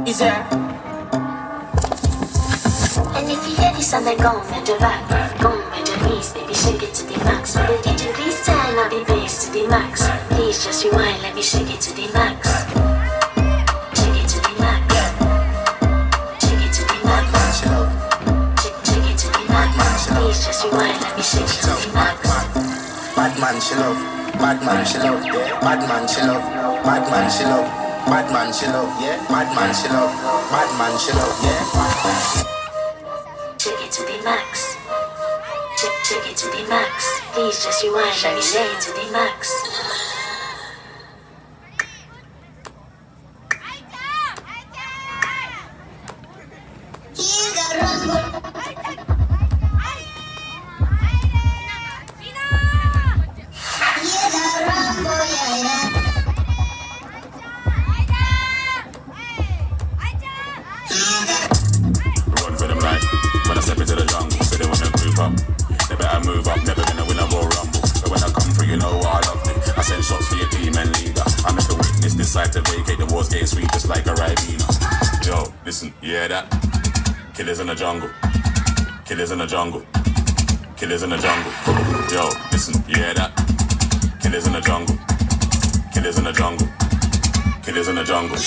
Is there? And if you hear this on the gong and the back, gong and the knees, baby shake it to the max. With the DJ this time, I'll be bass to the max. Please just rewind, let me shake it to the max. Shake it to the max. Shake it to the max. Shake it to the max. Please just rewind, let me shake it to the max. Bad man she love, bad man she love, bad man she love, bad man she love, bad man she love, yeah, bad man she love, bad man she love, yeah. Shake it to the max. Shake it to the max. Please just rewind, let me shake it to the max. Run for them life. When I step into the jungle, say they wanna group up. They better move up, never gonna win a Royal Rumble. But when I come through, you know what I love me. I send shots for your team and leader. I make a witness decide to vacate. The war's getting sweet just like a Ribena. Yo, listen, you hear that? Killers in the jungle. Killers in the jungle. Killers in the jungle. Yo, listen, you hear that? Killers in the jungle. Killers in the jungle. Killers in the jungle.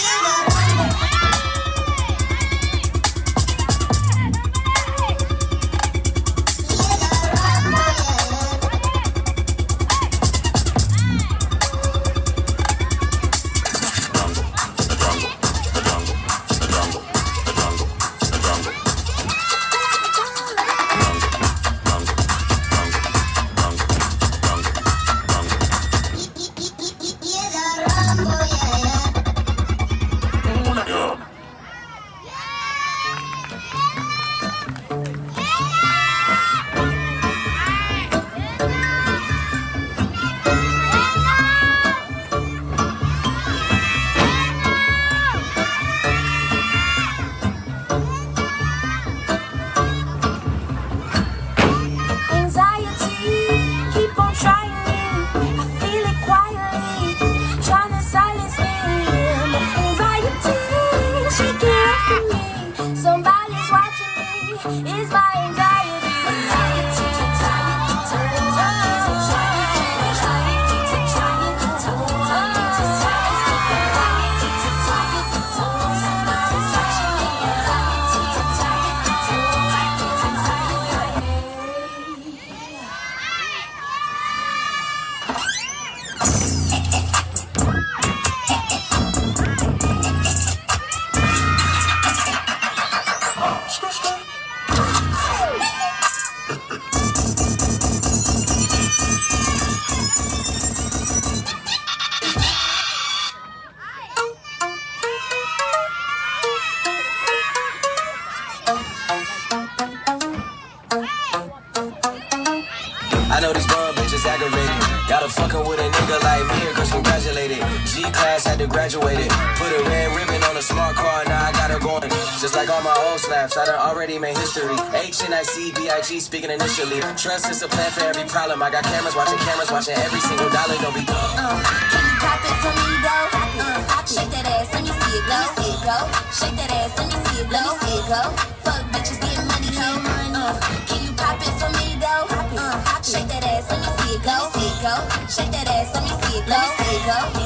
I know these bum bitches aggravated. Gotta fuckin' with a nigga like me, cause congratulated. G-class had to graduate it. Put a red ribbon on a smart car, now I got her going. Just like all my old snaps, I done already made history. HNICBIG speaking initially. Trust is a plan for every problem. I got cameras watching every single dollar. Don't be dumb. Can you pop it for me though? Shake that ass, let me see it go. See it go. Shake that ass, let me see it go. Let me see it go. Fuck bitches, get money, get money. Can you pop it for me though? Shake that ass, let me see it go. See it go. Shake that ass, let me see it go. See it go.